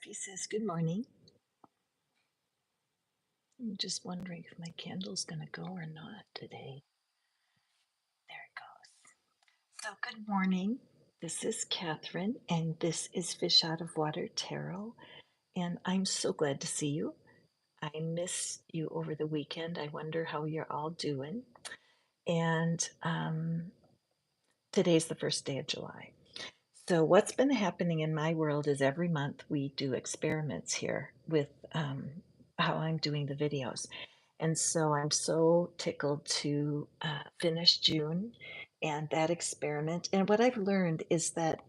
Coffee says, "Good morning." I'm just wondering if my candle's going to go or not today. There it goes. So, good morning. This is Catherine, and this is Fish Out of Water Tarot. And I'm so glad to see you. I missed you over the weekend. I wonder how you're all doing. And today's the first day of July. So, what's been happening in my world is every month we do experiments here with how I'm doing the videos. And so I'm so tickled to finish June and that experiment. And what I've learned is that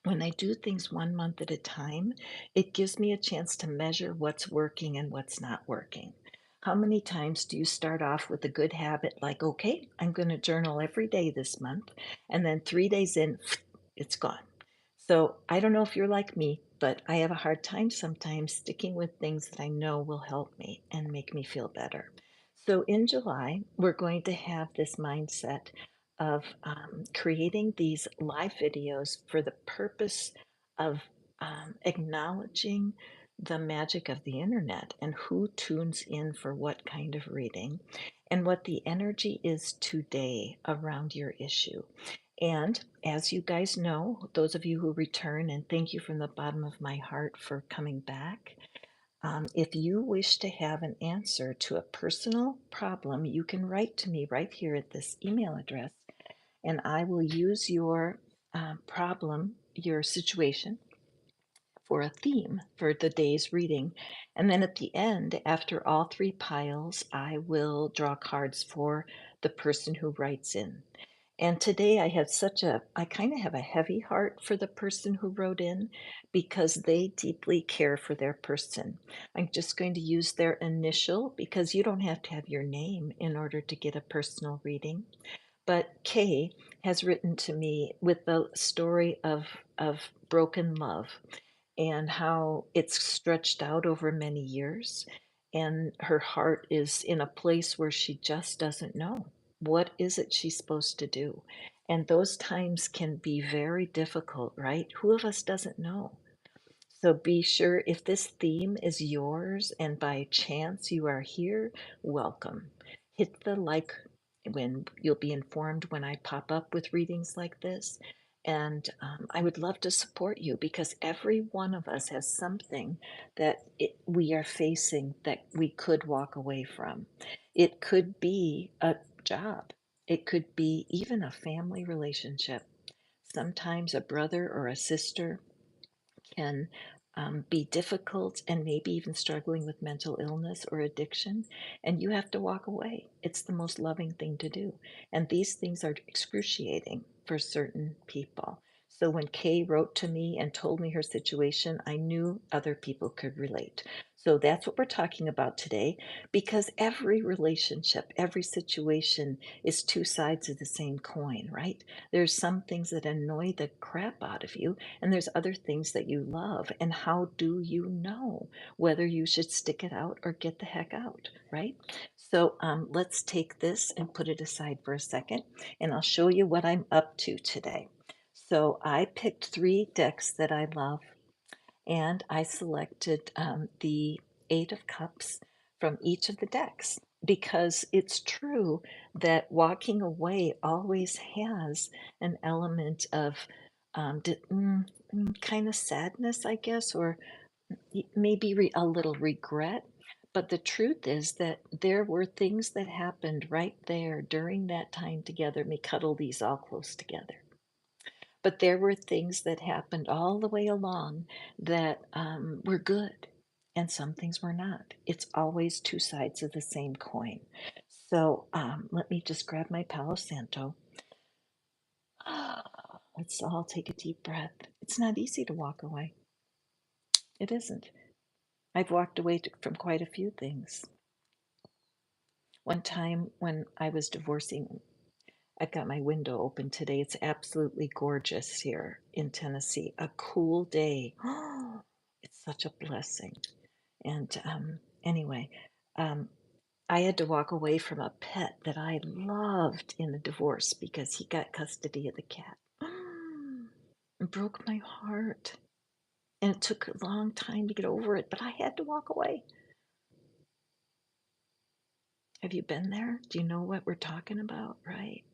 when I do things 1 month at a time, it gives me a chance to measure what's working and what's not working. How many times do you start off with a good habit like, okay, I'm going to journal every day this month, and then 3 days in, it's gone? So I don't know if you're like me, but I have a hard time sometimes sticking with things that I know will help me and make me feel better. So in July, we're going to have this mindset of creating these live videos for the purpose of acknowledging the magic of the internet and who tunes in for what kind of reading and what the energy is today around your issue. And as you guys know, those of you who return, and thank you from the bottom of my heart for coming back, if you wish to have an answer to a personal problem, you can write to me right here at this email address, and I will use your problem, your situation, for a theme for the day's reading. And then at the end, after all three piles, I will draw cards for the person who writes in. And today I kind of have a heavy heart for the person who wrote in because they deeply care for their person. I'm just going to use their initial because you don't have to have your name in order to get a personal reading. But Kay has written to me with the story of broken love and how it's stretched out over many years. And her heart is in a place where she just doesn't know what is it she's supposed to do. And those times can be very difficult, right? Who of us doesn't know? So be sure if this theme is yours and by chance you are here, welcome. Hit the like when you'll be informed when I pop up with readings like this. And I would love to support you because every one of us has something that we are facing that we could walk away from. It could be a job, it could be even a family relationship. Sometimes a brother or a sister can be difficult and maybe even struggling with mental illness or addiction, and you have to walk away. It's the most loving thing to do. And these things are excruciating for certain people. So when Kay wrote to me and told me her situation, I knew other people could relate. So that's what we're talking about today because every relationship, every situation is two sides of the same coin, right? There's some things that annoy the crap out of you, and there's other things that you love. And how do you know whether you should stick it out or get the heck out, right? So let's take this and put it aside for a second, and I'll show you what I'm up to today. So I picked 3 decks that I love, and I selected the Eight of Cups from each of the decks because it's true that walking away always has an element of kind of sadness, I guess, or maybe a little regret. But the truth is that there were things that happened right there during that time together. Me cuddle these all close together. But there were things that happened all the way along that were good, and some things were not. It's always two sides of the same coin. So let me just grab my Palo Santo. Let's all take a deep breath. It's not easy to walk away. It isn't. I've walked away from quite a few things. One time when I was divorcing, I've got my window open today. It's absolutely gorgeous here in Tennessee. A cool day. It's such a blessing. And anyway, um, I had to walk away from a pet that I loved in the divorce because he got custody of the cat. It broke my heart. And it took a long time to get over it, but I had to walk away. Have you been there? Do you know what we're talking about? Right.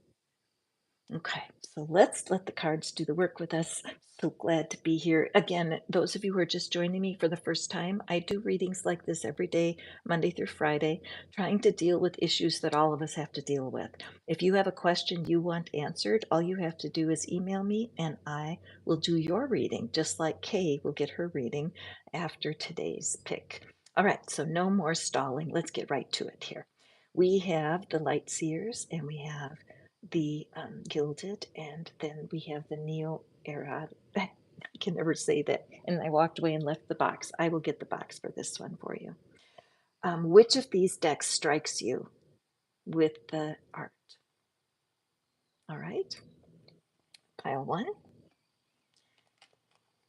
Okay, so let's let the cards do the work with us. I'm so glad to be here. Again, those of you who are just joining me for the first time, I do readings like this every day, Monday through Friday, trying to deal with issues that all of us have to deal with. If you have a question you want answered, all you have to do is email me and I will do your reading, just like Kay will get her reading after today's pick. All right, so no more stalling. Let's get right to it here. We have the light seers and we have the gilded, and then we have the neo era. I can never say that. And I walked away and left the box. I will get the box for this one for you. Which of these decks strikes you with the art? All right. Pile one,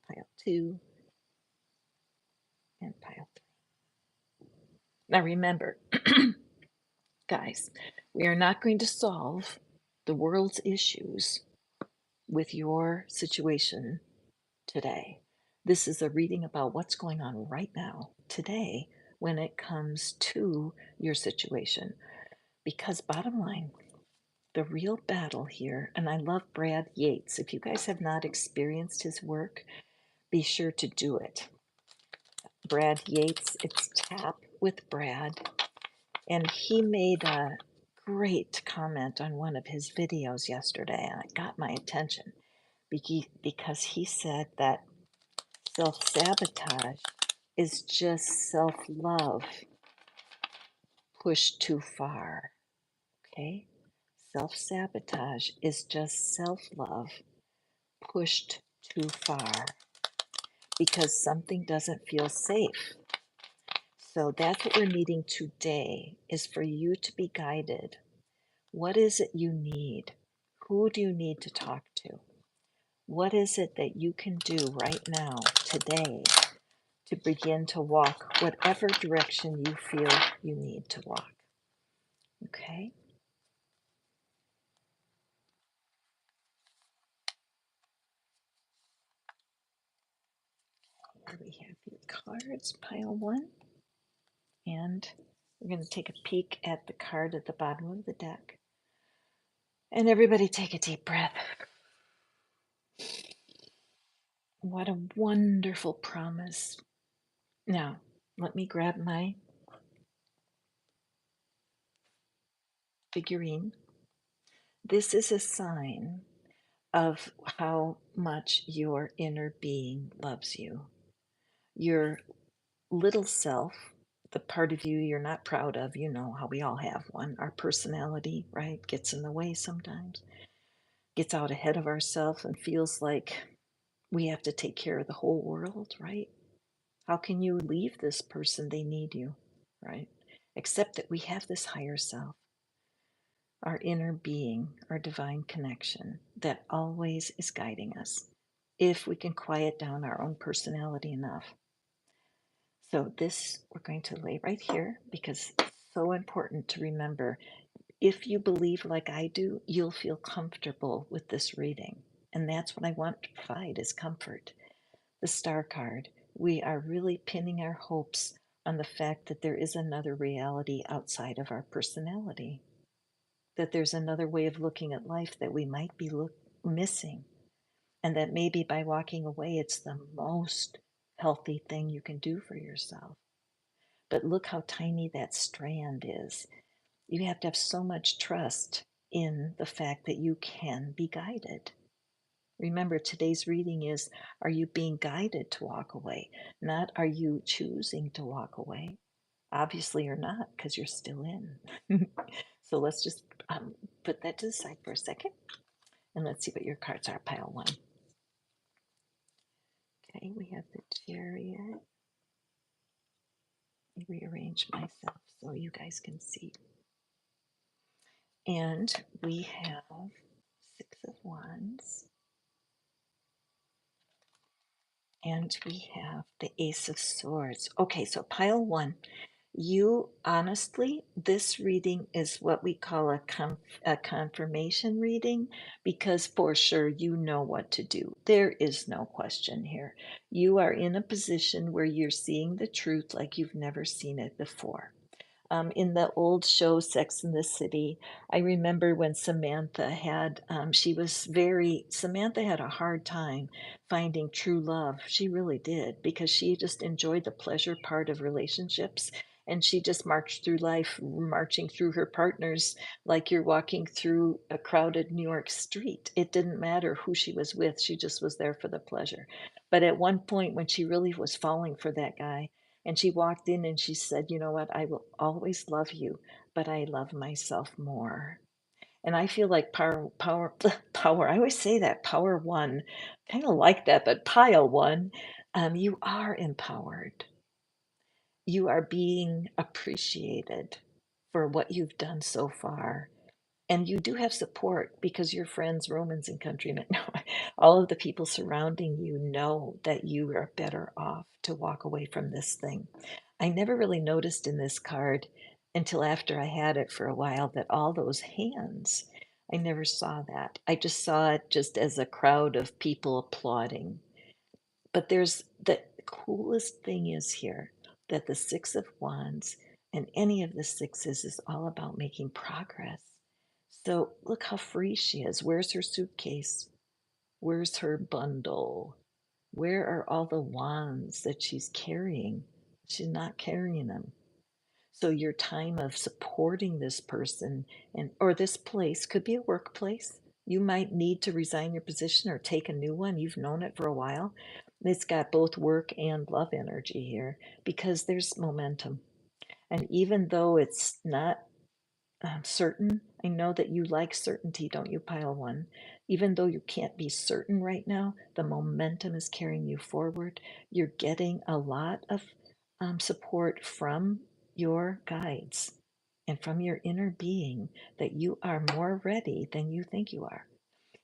pile two, and pile three. Now remember, guys, we are not going to solve the world's issues with your situation today. This is a reading about what's going on right now, today, when it comes to your situation. Because, bottom line, the real battle here, and I love Brad Yates. If you guys have not experienced his work, be sure to do it. Brad Yates, it's Tap with Brad, and he made a great comment on one of his videos yesterday, and it got my attention because he said that self-sabotage is just self-love pushed too far, okay? Self-sabotage is just self-love pushed too far because something doesn't feel safe. So that's what we're needing today, is for you to be guided. What is it you need? Who do you need to talk to? What is it that you can do right now, today, to begin to walk whatever direction you feel you need to walk? Okay? Here we have your cards, pile one. And we're going to take a peek at the card at the bottom of the deck. And everybody take a deep breath. What a wonderful promise. Now, let me grab my figurine. This is a sign of how much your inner being loves you. Your little self, the part of you you're not proud of, you know how we all have one. Our personality, right, gets in the way sometimes, gets out ahead of ourselves and feels like we have to take care of the whole world, right? How can you leave this person? They need you, right? Except that we have this higher self, our inner being, our divine connection that always is guiding us if we can quiet down our own personality enough. So this we're going to lay right here because it's so important to remember. If you believe like I do, you'll feel comfortable with this reading. And that's what I want to provide is comfort. The star card, we are really pinning our hopes on the fact that there is another reality outside of our personality, that there's another way of looking at life that we might be missing, and that maybe by walking away, it's the most healthy thing you can do for yourself. But look how tiny that strand is. You have to have so much trust in the fact that you can be guided. Remember, today's reading is, are you being guided to walk away? Not, are you choosing to walk away? Obviously, you're not, because you're still in. So let's just put that to the side for a second. And let's see what your cards are, pile one. Okay, we have the Chariot. I rearrange myself so you guys can see. And we have Six of Wands. And we have the Ace of Swords. Okay, so pile one, You honestly, this reading is what we call a confirmation reading because for sure you know what to do. There is no question here. You are in a position where you're seeing the truth like you've never seen it before. In the old show Sex and the City, I remember when Samantha had a hard time finding true love. She really did because she just enjoyed the pleasure part of relationships. And she just marched through life, marching through her partners like you're walking through a crowded New York street. It didn't matter who she was with, she just was there for the pleasure. But at one point, when she really was falling for that guy, and she walked in and she said, "You know what? I will always love you, but I love myself more." And I feel like power. I always say that power one, kind of like that, but pile one. You are empowered. You are being appreciated for what you've done so far. And you do have support because your friends, Romans and countrymen, all of the people surrounding you know that you are better off to walk away from this thing. I never really noticed in this card until after I had it for a while that all those hands, I never saw that. I just saw it just as a crowd of people applauding. But there's the coolest thing is here that the Six of Wands and any of the sixes is all about making progress. So look how free she is. Where's her suitcase? Where's her bundle? Where are all the wands that she's carrying? She's not carrying them. So your time of supporting this person and or this place could be a workplace. You might need to resign your position or take a new one. You've known it for a while. It's got both work and love energy here because there's momentum. And even though it's not certain, I know that you like certainty, don't you, pile one? Even though you can't be certain right now, the momentum is carrying you forward. You're getting a lot of support from your guides and from your inner being that you are more ready than you think you are.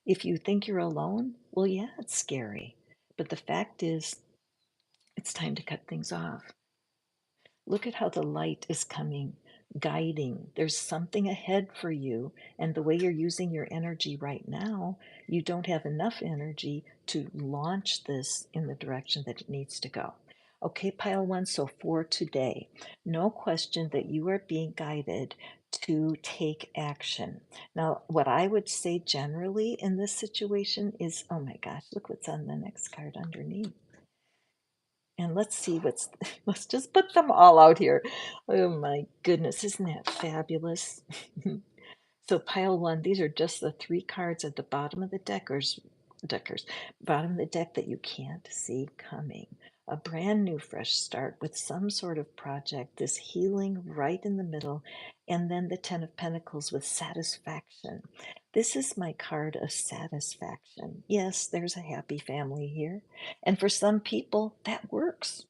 If you think you're alone, well, yeah, it's scary. But the fact is, it's time to cut things off. Look at how the light is coming, guiding. There's something ahead for you. And the way you're using your energy right now, you don't have enough energy to launch this in the direction that it needs to go. Okay, pile one. So for today, no question that you are being guided to take action. Now, what I would say generally in this situation is, oh my gosh, look what's on the next card underneath. And let's see what's, let's just put them all out here. Oh my goodness, isn't that fabulous? So pile one, these are just the three cards at the bottom of the deckers, bottom of the deck that you can't see coming. A brand new fresh start with some sort of project, this healing right in the middle, and then the Ten of Pentacles with satisfaction. This is my card of satisfaction. Yes, there's a happy family here. And for some people, that works.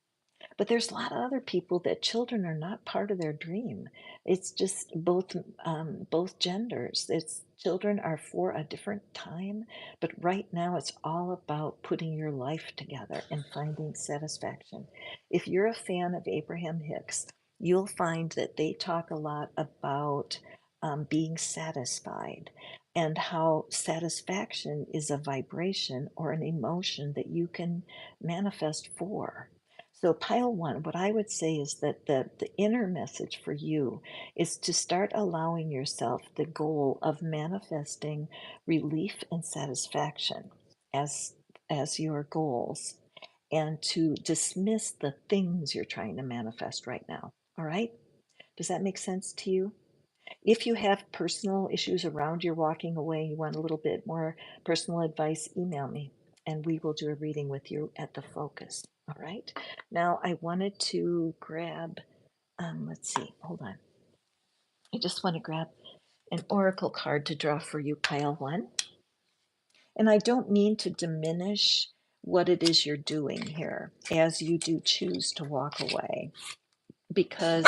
But there's a lot of other people that children are not part of their dream. It's just both genders. It's children are for a different time, but right now it's all about putting your life together and finding satisfaction. If you're a fan of Abraham Hicks, you'll find that they talk a lot about being satisfied and how satisfaction is a vibration or an emotion that you can manifest for. So, pile one, what I would say is that the inner message for you is to start allowing yourself the goal of manifesting relief and satisfaction as, as your goals and to dismiss the things you're trying to manifest right now. All right? Does that make sense to you? If you have personal issues around your walking away, you want a little bit more personal advice, email me and we will do a reading with you at the focus. All right. Now I wanted to grab, let's see, hold on. I just want to grab an oracle card to draw for you, pile one. And I don't mean to diminish what it is you're doing here as you do choose to walk away because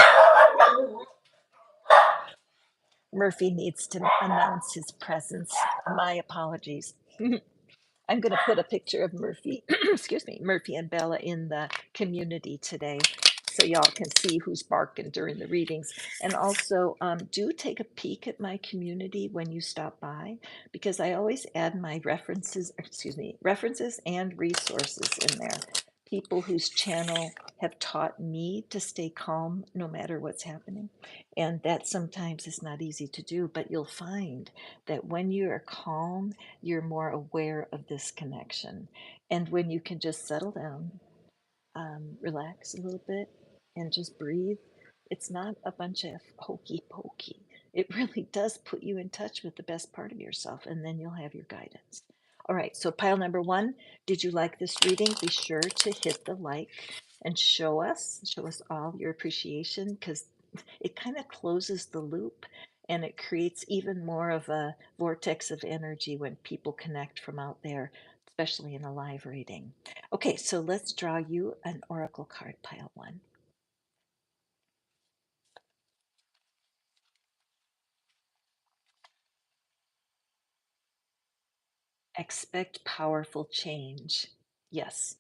Murphy needs to announce his presence. My apologies. I'm going to put a picture of Murphy, excuse me, Murphy and Bella in the community today so y'all can see who's barking during the readings. And also, do take a peek at my community when you stop by, because I always add my references and resources in there. People whose channel have taught me to stay calm no matter what's happening. And that sometimes is not easy to do, but you'll find that when you are calm, you're more aware of this connection. And when you can just settle down, relax a little bit, and just breathe, it's not a bunch of hokey pokey. It really does put you in touch with the best part of yourself, and then you'll have your guidance. All right, so pile number one, did you like this reading? Be sure to hit the like and show us all your appreciation, because it kind of closes the loop and it creates even more of a vortex of energy when people connect from out there, especially in a live reading. Okay, so let's draw you an oracle card, pile one. Expect powerful change. Yes,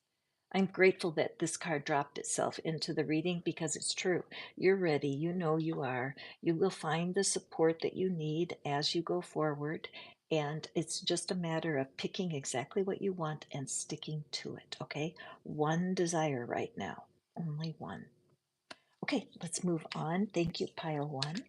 I'm grateful that this card dropped itself into the reading, because it's true. You're ready. You know you are. You will find the support that you need as you go forward. And it's just a matter of picking exactly what you want and sticking to it. Okay. One desire right now, only one. Okay, let's move on. Thank you, pile one.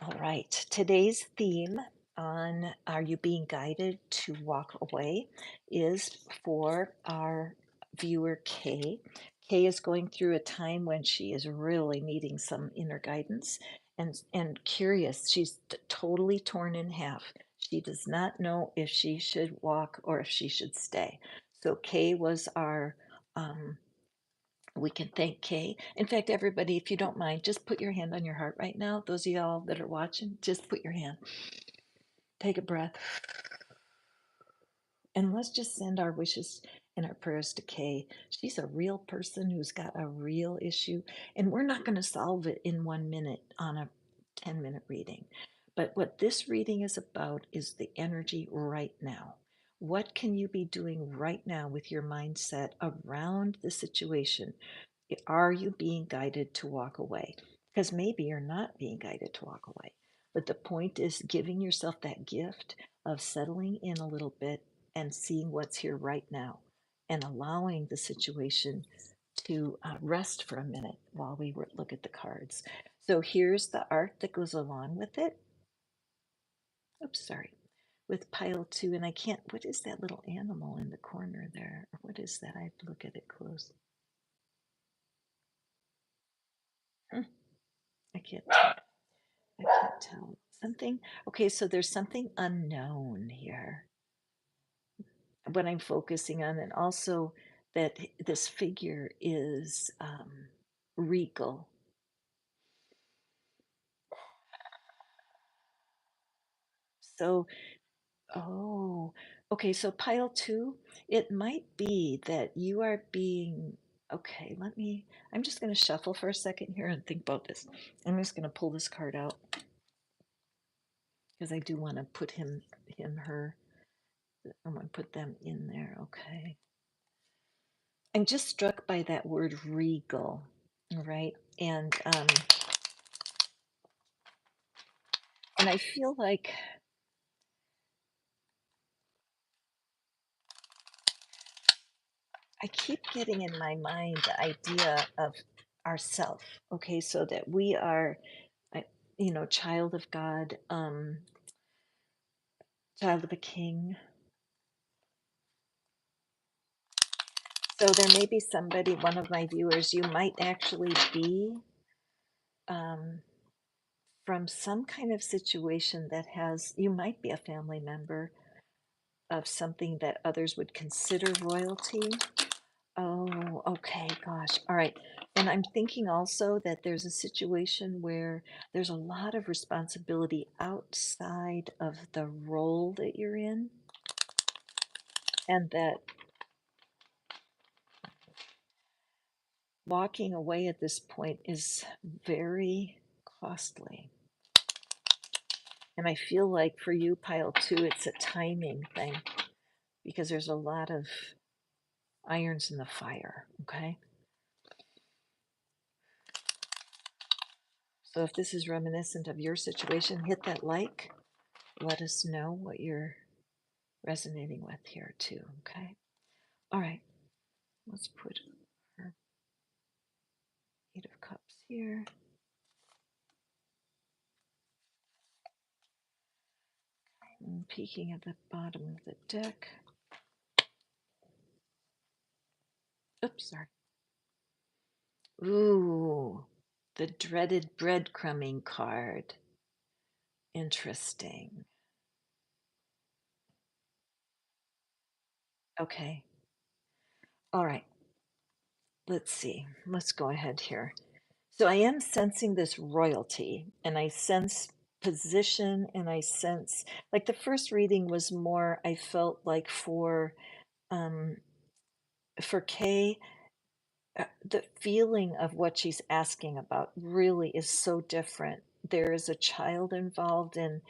All right, today's theme on Are You Being Guided to Walk Away is for our viewer Kay. Kay is going through a time when she is really needing some inner guidance and curious. She's totally torn in half. She does not know if she should walk or if she should stay. So Kay was our we can thank Kay. In fact, everybody, if you don't mind, just put your hand on your heart right now. Those of y'all that are watching, just put your hand. Take a breath. And let's just send our wishes and our prayers to Kay. She's a real person who's got a real issue, and we're not going to solve it in 1 minute on a 10-minute reading. But what this reading is about is the energy right now. What can you be doing right now with your mindset around the situation? Are you being guided to walk away? Because maybe you're not being guided to walk away. But the point is giving yourself that gift of settling in a little bit and seeing what's here right now and allowing the situation to rest for a minute while we look at the cards. So here's the art that goes along with it. Oops, sorry. With pile two, and I can't, what is that little animal in the corner there? What is that? I have to look at it close. Hmm, I can't tell. I can't tell. Something, okay, so there's something unknown here, what I'm focusing on, and also that this figure is regal. So, oh, okay, so pile two, it might be that you are being, okay, I'm just going to shuffle for a second here and think about this. I'm just going to pull this card out because I do want to put her, I want to put them in there, okay. I'm just struck by that word regal, right? And I feel like I keep getting in my mind the idea of ourself. Okay, so that we are, I- child of God, child of a king. So there may be somebody, one of my viewers, you might actually be um, from some kind of situation that you might be a family member of something that others would consider royalty. Oh, okay, gosh. All right. And I'm thinking also that there's a situation where there's a lot of responsibility outside of the role that you're in, and that walking away at this point is very costly. And I feel like for you, pile two, it's a timing thing because there's a lot of irons in the fire. Okay. So if this is reminiscent of your situation, hit that like. Let us know what you're resonating with here too, okay? All right, let's put our Eight of Cups here. And peeking at the bottom of the deck. Oops, sorry. Ooh, the dreaded breadcrumbing card. Interesting. Okay. All right. Let's see. Let's go ahead here. So I am sensing this royalty, and I sense position, and I sense like the first reading was more, I felt like um for Kay, the feeling of what she's asking about really is so different. There is a child involved in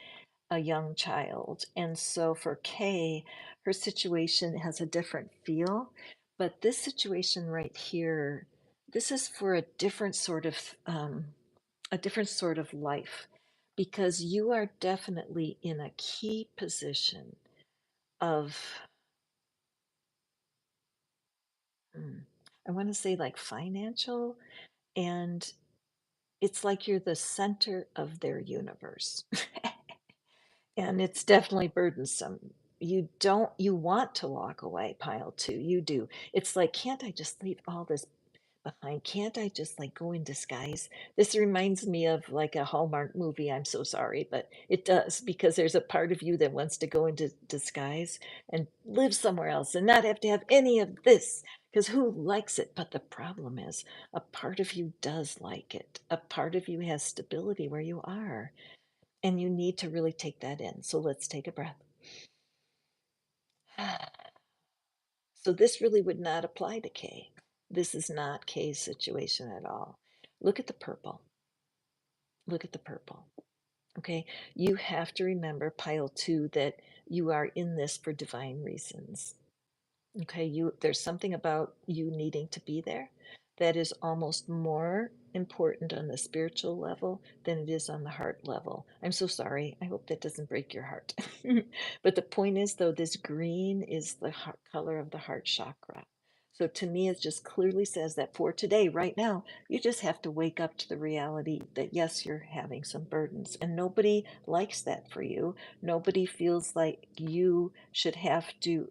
a young child. And so for Kay, her situation has a different feel. But this situation right here, this is for a different sort of life, because you are definitely in a key position of, hmm, I want to say like financial, and it's like you're the center of their universe. And it's definitely burdensome. You want to walk away, pile two. You do. It's like, can't I just leave all this behind? Can't I just like go in disguise? This reminds me of like a Hallmark movie. I'm so sorry, but it does, because there's a part of you that wants to go into disguise and live somewhere else and not have to have any of this. Because who likes it? But the problem is, a part of you does like it. A part of you has stability where you are. And you need to really take that in. So let's take a breath. So this really would not apply to Kay. This is not Kay's situation at all. Look at the purple. Look at the purple. Okay. You have to remember, pile two, that you are in this for divine reasons. Okay, there's something about you needing to be there that is almost more important on the spiritual level than it is on the heart level. I'm so sorry. I hope that doesn't break your heart. But the point is, though, this green is the color of the heart chakra. So to me, it just clearly says that for today, right now, you just have to wake up to the reality that yes, you're having some burdens, and nobody likes that for you. Nobody feels like you should have to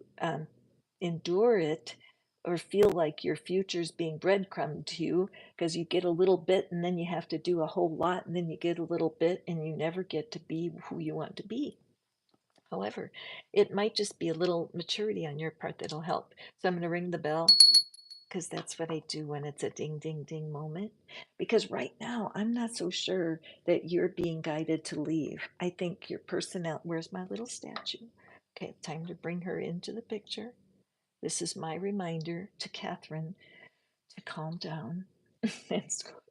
endure it or feel like your future's being breadcrumbed to you, because you get a little bit and then you have to do a whole lot and then you get a little bit and you never get to be who you want to be. However, it might just be a little maturity on your part that'll help. So I'm going to ring the bell, because that's what I do when it's a ding, ding, ding moment. Because right now, I'm not so sure that you're being guided to leave. I think your personnel, where's my little statue? Okay, time to bring her into the picture. This is my reminder to Catherine to calm down and,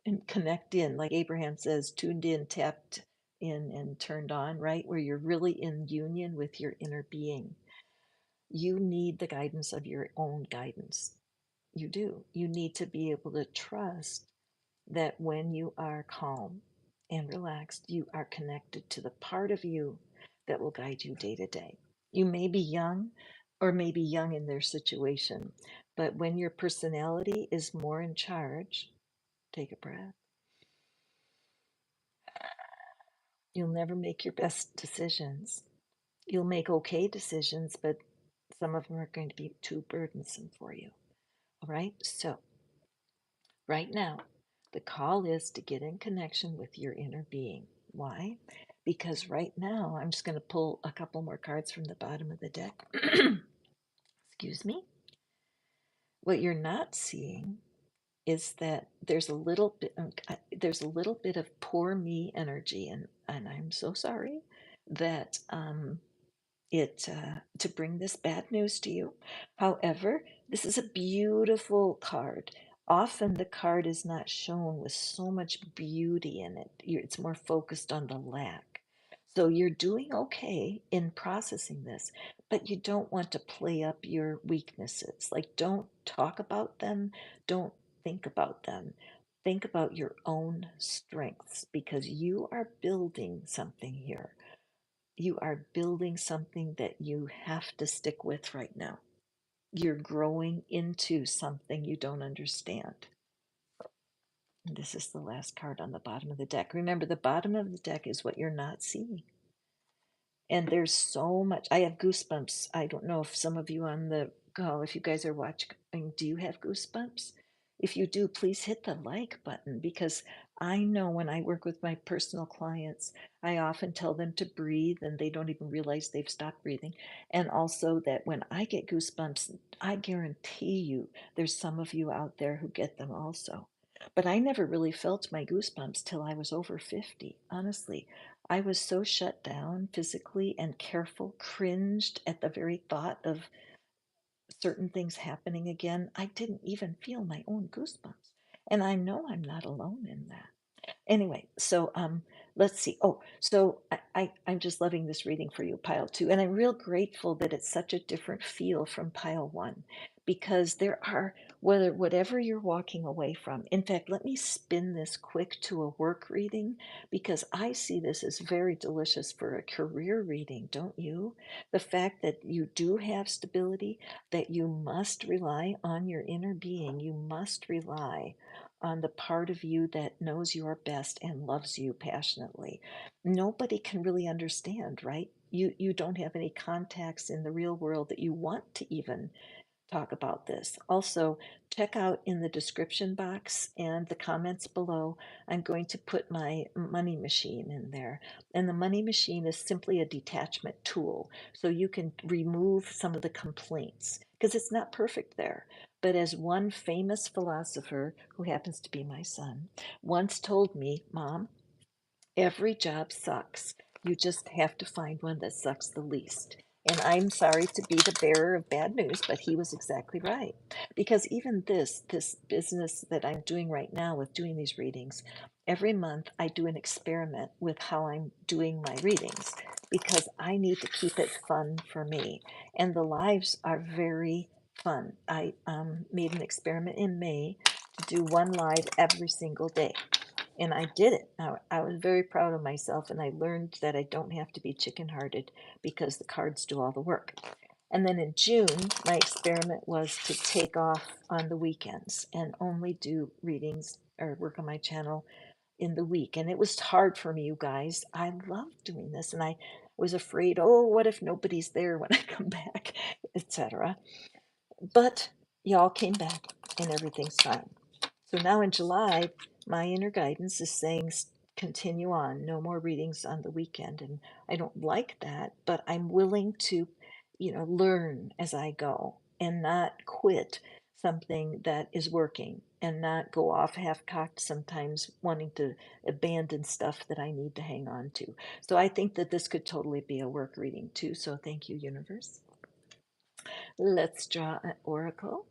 and connect in, like Abraham says, tuned in, tapped in, and turned on, right? Where you're really in union with your inner being. You need the guidance of your own guidance. You do. You need to be able to trust that when you are calm and relaxed, you are connected to the part of you that will guide you day to day. You may be young, or maybe young in their situation, but when your personality is more in charge, take a breath. You'll never make your best decisions. You'll make okay decisions, but some of them are going to be too burdensome for you. All right. So right now, the call is to get in connection with your inner being. Why? Because right now, I'm just going to pull a couple more cards from the bottom of the deck. Excuse me. What you're not seeing is that there's a little bit of poor me energy, and I'm so sorry that it to bring this bad news to you. However, this is a beautiful card. Often the card is not shown with so much beauty in it. It's more focused on the lack. So you're doing okay in processing this, but you don't want to play up your weaknesses. Like, don't talk about them, don't think about them. think about your own strengths because you are building something here. You are building something that you have to stick with right now. You're growing into something you don't understand. And this is the last card on the bottom of the deck. Remember, the bottom of the deck is what you're not seeing. And there's so much. I have goosebumps. I don't know if some of you on the call, if you guys are watching, do you have goosebumps? If you do, please hit the like button because I know when I work with my personal clients, I often tell them to breathe and they don't even realize they've stopped breathing. And also that when I get goosebumps, I guarantee you there's some of you out there who get them also. But I never really felt my goosebumps till I was over 50, honestly. I was so shut down physically and careful, cringed at the very thought of certain things happening again. I didn't even feel my own goosebumps. And I know I'm not alone in that. Anyway, so let's see. Oh, so I'm just loving this reading for you, pile two. And I'm real grateful that it's such a different feel from pile one because there are, whatever you're walking away from. In fact, let me spin this quick to a work reading because I see this as very delicious for a career reading, don't you? The fact that you do have stability, that you must rely on your inner being, you must rely on the part of you that knows your best and loves you passionately. Nobody can really understand, right? You don't have any contacts in the real world that you want to even talk about this. Also, check out in the description box and the comments below. I'm going to put my money machine in there. And the money machine is simply a detachment tool. So you can remove some of the complaints because it's not perfect there. But as one famous philosopher, who happens to be my son, once told me, Mom, every job sucks. You just have to find one that sucks the least. And I'm sorry to be the bearer of bad news, but he was exactly right. Because even this business that I'm doing right now with doing these readings, every month I do an experiment with how I'm doing my readings because I need to keep it fun for me. And the lives are very fun. I made an experiment in May to do one live every single day. And I did it. I was very proud of myself, and I learned that I don't have to be chicken hearted because the cards do all the work. And then in June, my experiment was to take off on the weekends and only do readings or work on my channel in the week. And it was hard for me, you guys. I love doing this, and I was afraid, oh, what if nobody's there when I come back, etc. But y'all came back, and everything's fine. So now in July, my inner guidance is saying continue on, no more readings on the weekend. And I don't like that, but I'm willing to, learn as I go and not quit something that is working and not go off half cocked sometimes wanting to abandon stuff that I need to hang on to. So I think that this could totally be a work reading too. So thank you, universe. Let's draw an oracle.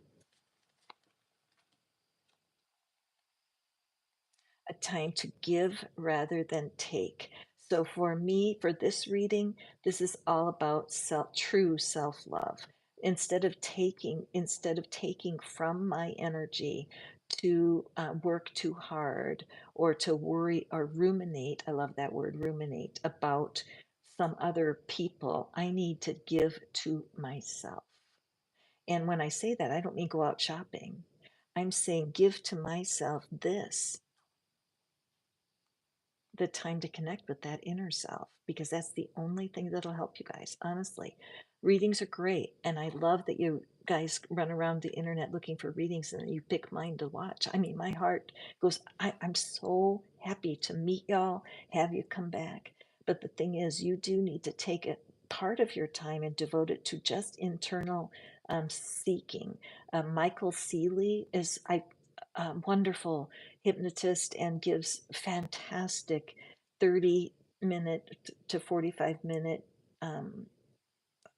A time to give rather than take. So for me, for this reading, this is all about true self-love. Instead of taking from my energy to work too hard or to worry or ruminate, I love that word, ruminate, about some other people, I need to give to myself. And when I say that, I don't mean go out shopping. I'm saying give to myself this, the time to connect with that inner self, because that's the only thing that'll help you guys, honestly. Readings are great, and I love that you guys run around the internet looking for readings and you pick mine to watch. I mean, my heart goes, I'm so happy to meet y'all, have you come back. But the thing is, you do need to take a part of your time and devote it to just internal seeking. Michael Seeley is a wonderful hypnotist and gives fantastic 30-minute to 45-minute. Um,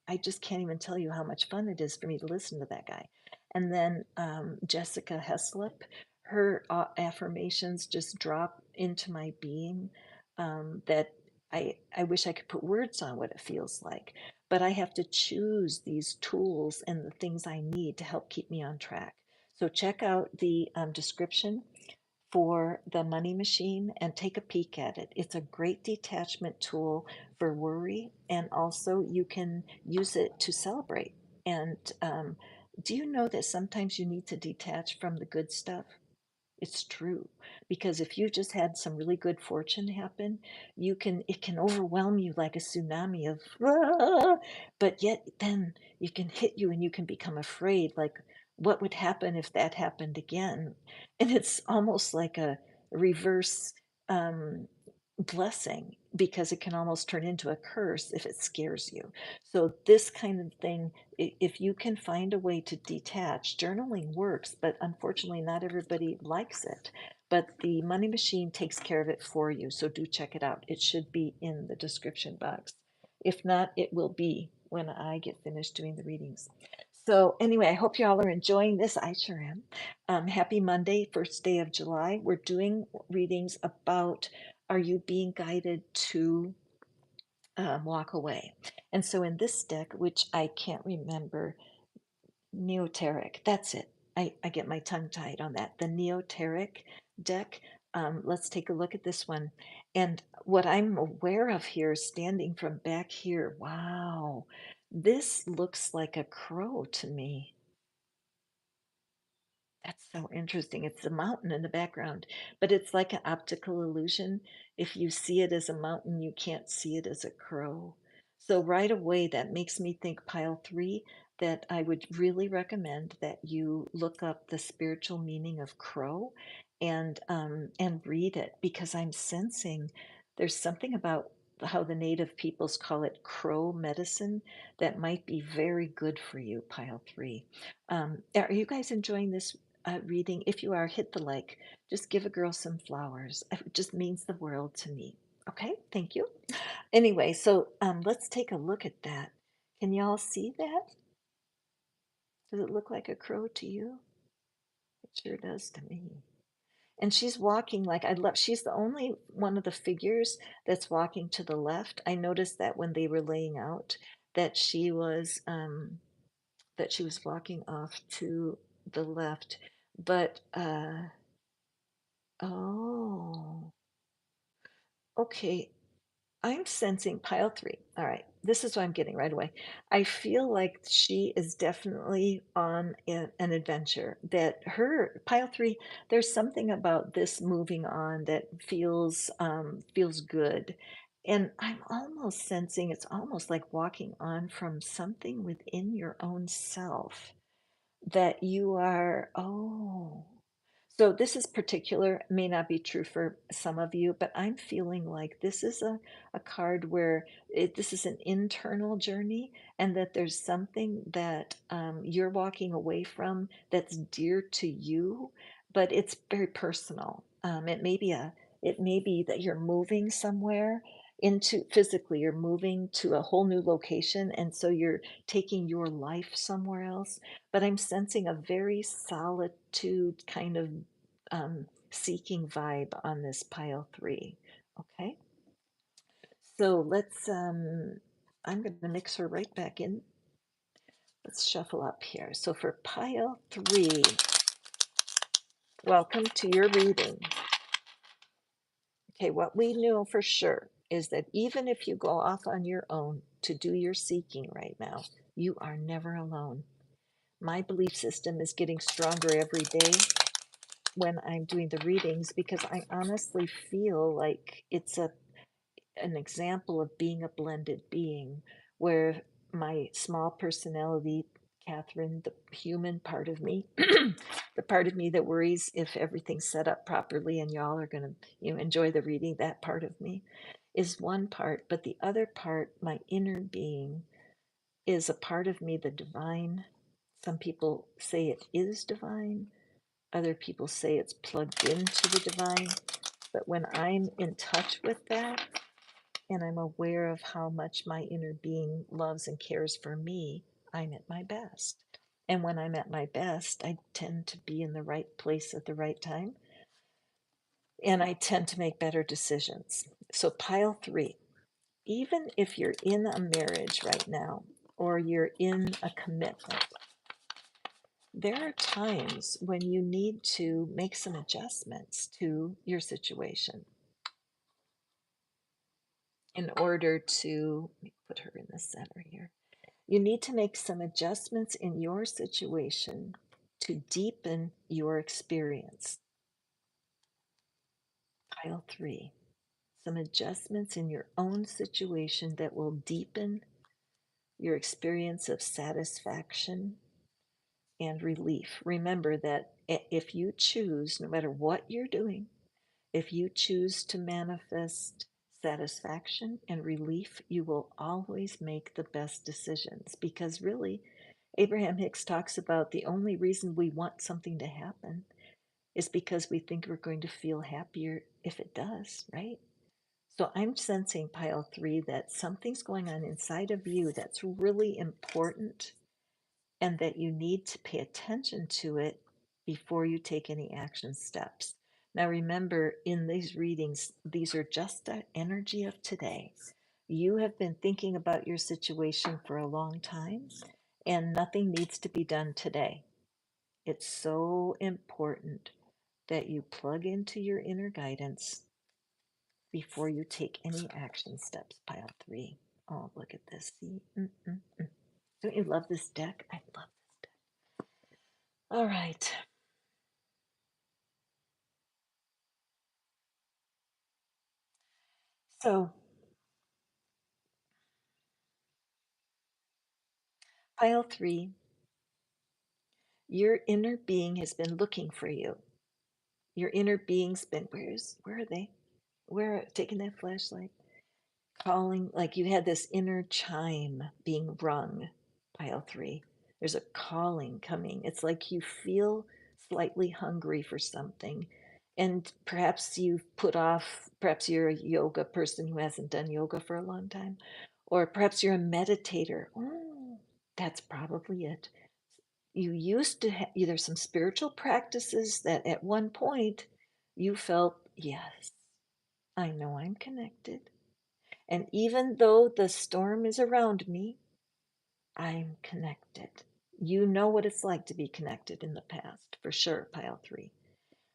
I just can't even tell you how much fun it is for me to listen to that guy. And then Jessica Heslop, her affirmations just drop into my being that I wish I could put words on what it feels like. But I have to choose these tools and the things I need to help keep me on track. So check out the description for the money machine and take a peek at it. It's a great detachment tool for worry, and also you can use it to celebrate. And do you know that sometimes you need to detach from the good stuff? It's true, because if you just had some really good fortune happen, it can overwhelm you like a tsunami of, "Ah," but yet then it can hit you and you can become afraid, like, what would happen if that happened again? And it's almost like a reverse, um, blessing, because it can almost turn into a curse if it scares you. So this kind of thing, if you can find a way to detach, journaling works, but unfortunately not everybody likes it. But the money machine takes care of it for you. So do check it out. It should be in the description box. If not, it will be when I get finished doing the readings. So anyway, I hope you all are enjoying this. I sure am. Happy Monday, first day of July. We're doing readings about, are you being guided to walk away? And so in this deck, which I can't remember, neoteric, that's it. I get my tongue tied on that. The neoteric deck. Let's take a look at this one. And what I'm aware of here, standing from back here, wow, this looks like a crow to me. That's so interesting. It's a mountain in the background, but it's like an optical illusion. If you see it as a mountain, you can't see it as a crow. So right away, that makes me think pile three, that I would really recommend that you look up the spiritual meaning of crow and read it, because I'm sensing there's something about how the native peoples call it crow medicine that might be very good for you, pile three. Are you guys enjoying this reading? If you are, hit the like. Just give a girl some flowers. It just means the world to me. Okay, thank you. Anyway, so let's take a look at that. Can y'all see that? Does it look like a crow to you? It sure does to me. And she's walking like, I love, she's the only one of the figures that's walking to the left. I noticed that when they were laying out that she was walking off to the left. But oh, okay. I'm sensing pile three. All right. This is what I'm getting right away. I feel like she is definitely on an adventure. That her pile three, there's something about this moving on that feels good. And I'm almost sensing it's almost like walking on from something within your own self, that you are, oh. So this is particular, may not be true for some of you, but I'm feeling like this is a card where this is an internal journey, and that there's something that you're walking away from that's dear to you, but it's very personal. It may be that you're moving somewhere into, physically, you're moving to a whole new location, and so you're taking your life somewhere else. But I'm sensing a very solitude kind of seeking vibe on this pile three. Okay, so I'm going to mix her right back in. Let's shuffle up here. So for pile three, welcome to your reading. Okay, what we know for sure is that even if you go off on your own to do your seeking right now, you are never alone. My belief system is getting stronger every day when I'm doing the readings, because I honestly feel like it's an example of being a blended being, where my small personality, Catherine, the human part of me, the part of me that worries if everything's set up properly and y'all are going to enjoy the reading, that part of me is one part, but the other part, my inner being, is a part of me, the divine. Some people say it is divine. Other people say it's plugged into the divine. But when I'm in touch with that, and I'm aware of how much my inner being loves and cares for me, I'm at my best. And when I'm at my best, I tend to be in the right place at the right time, and I tend to make better decisions. So, pile three, even if you're in a marriage right now, or you're in a commitment, there are times when you need to make some adjustments to your situation in order to, let me put her in the center here. You need to make some adjustments in your situation to deepen your experience. Pile 3. Some adjustments in your own situation that will deepen your experience of satisfaction and relief. Remember that if you choose, no matter what you're doing, if you choose to manifest satisfaction and relief, you will always make the best decisions, because really, Abraham Hicks talks about the only reason we want something to happen is because we think we're going to feel happier if it does, right? So I'm sensing, pile 3, that something's going on inside of you that's really important and that you need to pay attention to it before you take any action steps. Now, remember, in these readings, these are just the energy of today. You have been thinking about your situation for a long time, and nothing needs to be done today. It's so important that you plug into your inner guidance before you take any action steps. Pile 3. Oh, look at this. See? Mm. Don't you love this deck? I love this deck. All right. So, pile 3, your inner being has been looking for you. Your inner being's been, where are they? Where, taking that flashlight? Calling, like you had this inner chime being rung. Pile 3. There's a calling coming. It's like you feel slightly hungry for something. And perhaps you've put off, perhaps you're a yoga person who hasn't done yoga for a long time, or perhaps you're a meditator. Oh, that's probably it. You used to have, there's some spiritual practices that at one point you felt, yes, I know I'm connected. And even though the storm is around me, I'm connected. You know what it's like to be connected in the past, for sure, pile 3.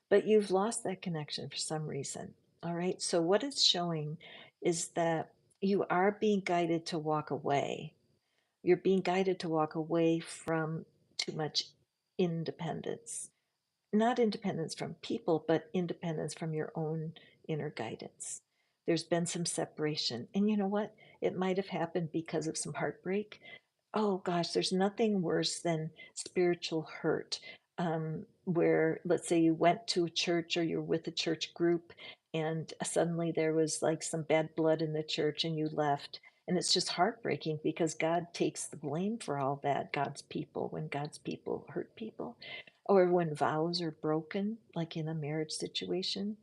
But you've lost that connection for some reason. All right. So, what it's showing is that you are being guided to walk away. You're being guided to walk away from too much independence. Not independence from people, but independence from your own inner guidance. There's been some separation. And you know what? It might have happened because of some heartbreak. Oh gosh, there's nothing worse than spiritual hurt. Where, let's say, you went to a church or you're with a church group, and suddenly there was like some bad blood in the church and you left. And it's just heartbreaking because God takes the blame for all that. God's people, when God's people hurt people, or when vows are broken, like in a marriage situation.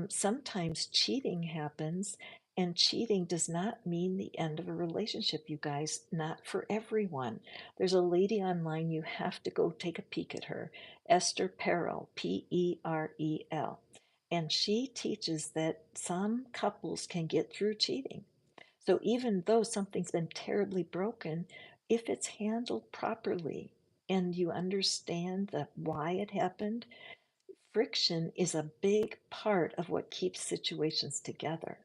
Sometimes cheating happens, and cheating does not mean the end of a relationship, you guys, not for everyone. There's a lady online, you have to go take a peek at her, Esther Perel, Perel. And she teaches that some couples can get through cheating. So even though something's been terribly broken, if it's handled properly and you understand that why it happened, friction is a big part of what keeps situations together.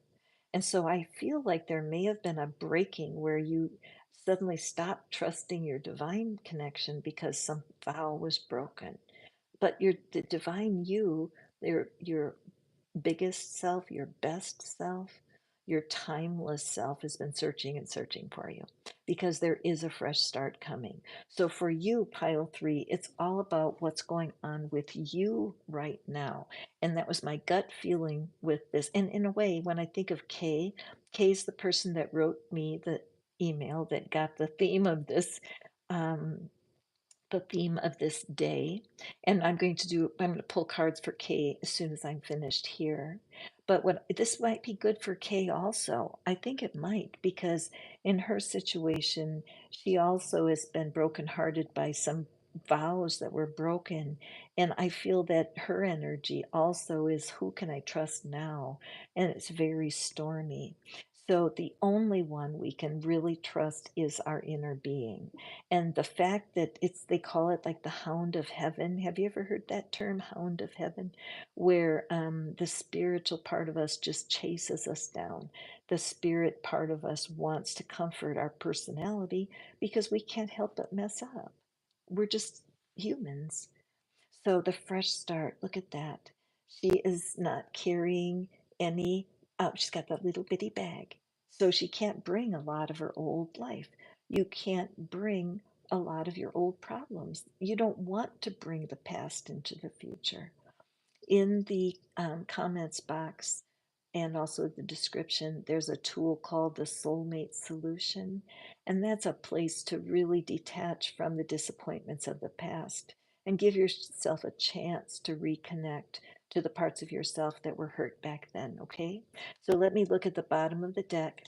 And so I feel like there may have been a breaking where you suddenly stopped trusting your divine connection because some vow was broken. But the divine you, your biggest self, your best self, your timeless self has been searching and searching for you because there is a fresh start coming. So for you, pile 3, it's all about what's going on with you right now. And that was my gut feeling with this. And in a way, when I think of Kay's the person that wrote me the email that got the theme of this. Um, the theme of this day. And I'm going to pull cards for Kay as soon as I'm finished here. But what this might be good for Kay also. I think it might, because in her situation, she also has been brokenhearted by some vows that were broken. And I feel that her energy also is, who can I trust now? And it's very stormy. So the only one we can really trust is our inner being. And the fact that they call it like the hound of heaven. Have you ever heard that term, hound of heaven? Where the spiritual part of us just chases us down. The spirit part of us wants to comfort our personality because we can't help but mess up. We're just humans. So the fresh start, look at that. She is not carrying any, she's got that little bitty bag. So she can't bring a lot of her old life. You can't bring a lot of your old problems. You don't want to bring the past into the future. In the comments box and also the description, there's a tool called the Soulmate Solution, and that's a place to really detach from the disappointments of the past and give yourself a chance to reconnect to the parts of yourself that were hurt back then, okay? So let me look at the bottom of the deck.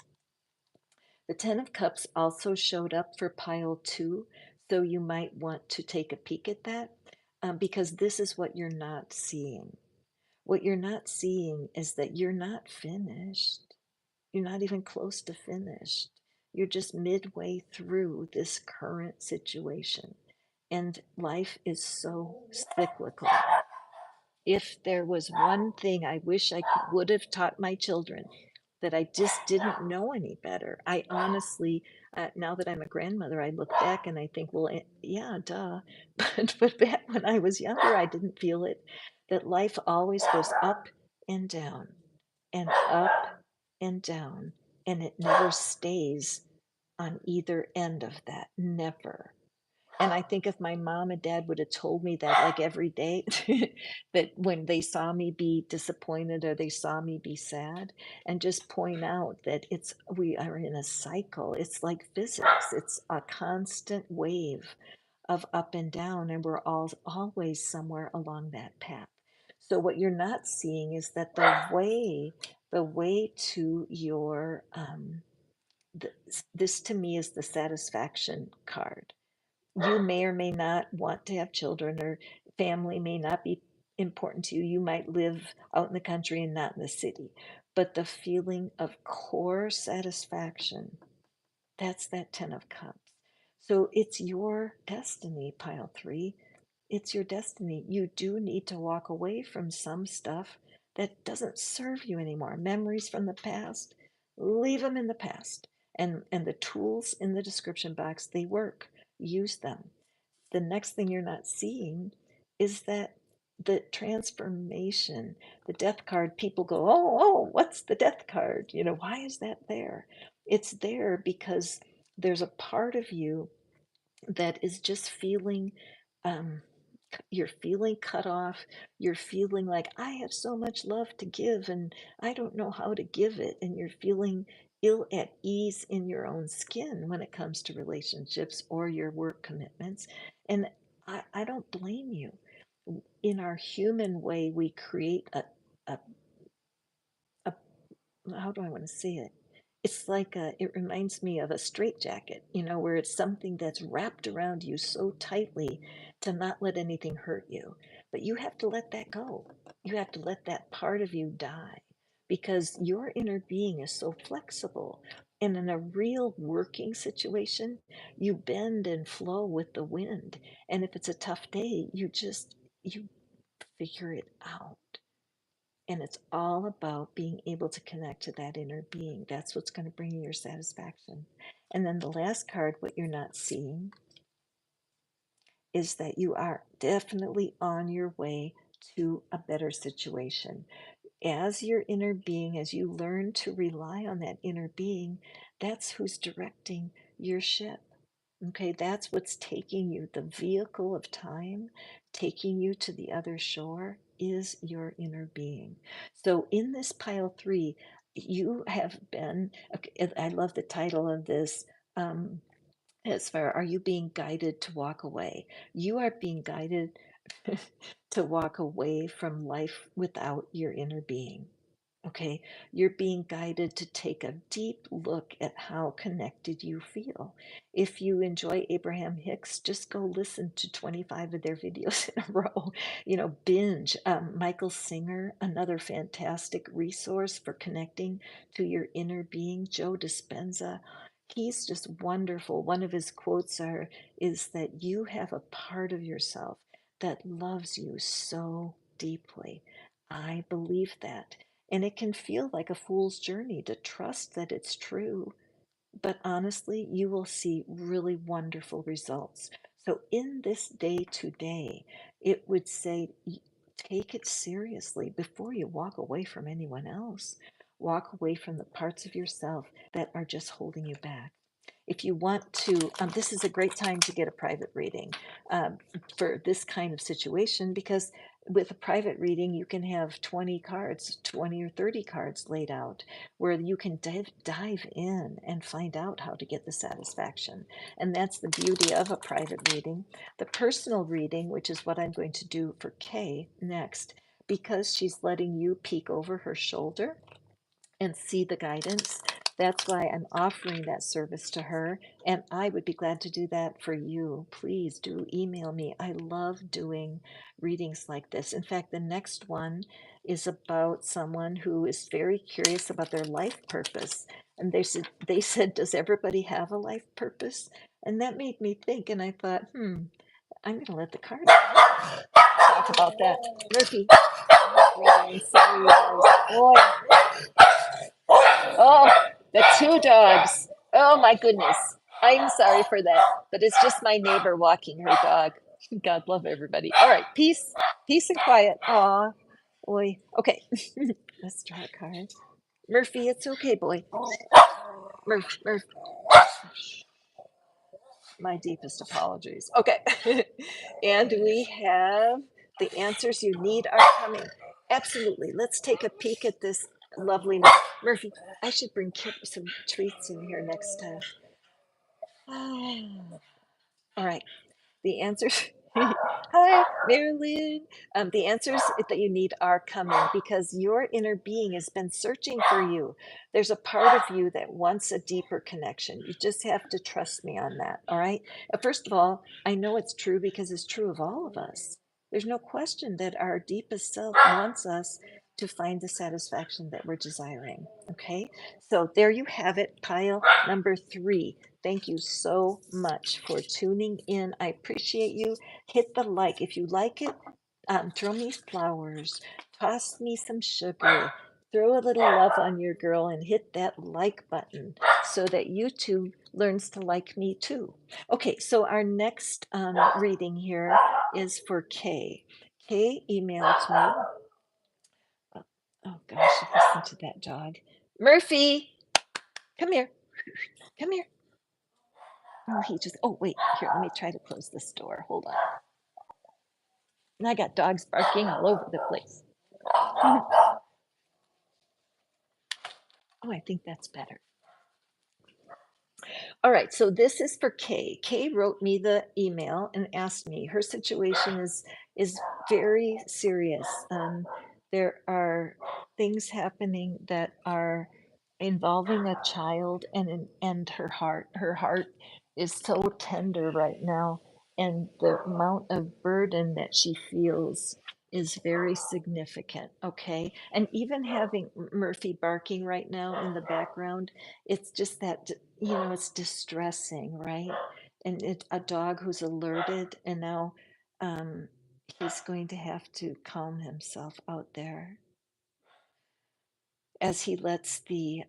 The Ten of Cups also showed up for pile 2, so you might want to take a peek at that because this is what you're not seeing. What you're not seeing is that you're not finished. You're not even close to finished. You're just midway through this current situation. And life is so cyclical. If there was one thing I wish would have taught my children that I just didn't know any better, I honestly, now that I'm a grandmother, I look back and I think, well, yeah, duh. But back when I was younger, I didn't feel it. That life always goes up and down and up and down, and it never stays on either end of that. Never. And I think if my mom and dad would have told me that like every day, that when they saw me be disappointed or they saw me be sad, and just point out that we are in a cycle. It's like physics. It's a constant wave of up and down, and we're all always somewhere along that path. So what you're not seeing is that the way to your this to me is the satisfaction card. You may or may not want to have children, or family may not be important to you. You might live out in the country and not in the city. But the feeling of core satisfaction, that's that 10 of cups. So it's your destiny, pile 3. It's your destiny. You do need to walk away from some stuff that doesn't serve you anymore. Memories from the past, leave them in the past. And the tools in the description box, they work. Use them. The next thing you're not seeing is that the transformation, the death card, people go, oh, what's the death card? Why is that there? It's there because there's a part of you that is just feeling, um, you're feeling cut off. You're feeling like, I have so much love to give and I don't know how to give it. And you're feeling ill at ease in your own skin when it comes to relationships or your work commitments. And I don't blame you. In our human way, we create a, a how do I want to say it? It's like it reminds me of a straitjacket, where it's something that's wrapped around you so tightly to not let anything hurt you. But you have to let that go. You have to let that part of you die because your inner being is so flexible. And in a real working situation, you bend and flow with the wind. And if it's a tough day, you figure it out. And it's all about being able to connect to that inner being. That's what's going to bring you your satisfaction. And then the last card, what you're not seeing, is that you are definitely on your way to a better situation. As your inner being, as you learn to rely on that inner being, that's who's directing your ship. Okay, that's what's taking you, the vehicle of time, taking you to the other shore is your inner being. So in this pile 3, you have been, okay, I love the title of this. As far, are you being guided to walk away? You are being guided to walk away from life without your inner being. Okay, you're being guided to take a deep look at how connected you feel. If you enjoy Abraham Hicks, just go listen to 25 of their videos in a row. Binge. Michael Singer, another fantastic resource for connecting to your inner being. Joe Dispenza, he's just wonderful. One of his quotes is that you have a part of yourself that loves you so deeply. I believe that. And it can feel like a fool's journey to trust that it's true. But honestly, you will see really wonderful results. So, in this day to day, it would say take it seriously before you walk away from anyone else. Walk away from the parts of yourself that are just holding you back. If you want to, this is a great time to get a private reading um, for this kind of situation, because with a private reading, you can have 20 cards, 20 or 30 cards laid out where you can dive in and find out how to get the satisfaction. And that's the beauty of a private reading. The personal reading, which is what I'm going to do for Kay next, because she's letting you peek over her shoulder and see the guidance. That's why I'm offering that service to her. And I would be glad to do that for you. Please do email me. I love doing readings like this. In fact, the next one is about someone who is very curious about their life purpose. And they said, does everybody have a life purpose? And that made me think. And I thought, I'm going to let the cards talk about that. Murphy, I'm sorry, you guys. Boy, oh, the two dogs. Oh my goodness. I'm sorry for that, but it's just my neighbor walking her dog. God love everybody. All right, peace and quiet. Aw, boy. Okay, let's draw a card. Murphy, it's okay, boy. Murph, my deepest apologies. Okay, and we have the answers you need are coming. Absolutely. Let's take a peek at this lovely Murphy. I should bring Kip some treats in here next time. All right. The answers. Hi, Marilyn. The answers that you need are coming because your inner being has been searching for you. There's a part of you that wants a deeper connection. You just have to trust me on that. All right. First of all, I know it's true because it's true of all of us. There's no question that our deepest self wants us to find the satisfaction that we're desiring. Okay. So there you have it, pile number 3. Thank you so much for tuning in. I appreciate you. Hit the like. If you like it, throw me flowers, toss me some sugar, throw a little love on your girl, and hit that like button so that YouTube learns to like me too. Okay, so our next reading here is for Kay. Kay emailed me. Oh gosh, listen to that dog. Murphy, come here. Come here. Oh, wait, here, let me try to close this door. Hold on. And I got dogs barking all over the place. Oh, I think that's better. All right, so this is for Kay. Kay wrote me the email and asked me. Her situation is very serious. There are things happening that are involving a child and her heart. Her heart is so tender right now, and the amount of burden that she feels is very significant. Okay, and even having Murphy barking right now in the background, it's just that it's distressing, right? And a dog who's alerted, and now um, he's going to have to calm himself out there as he lets the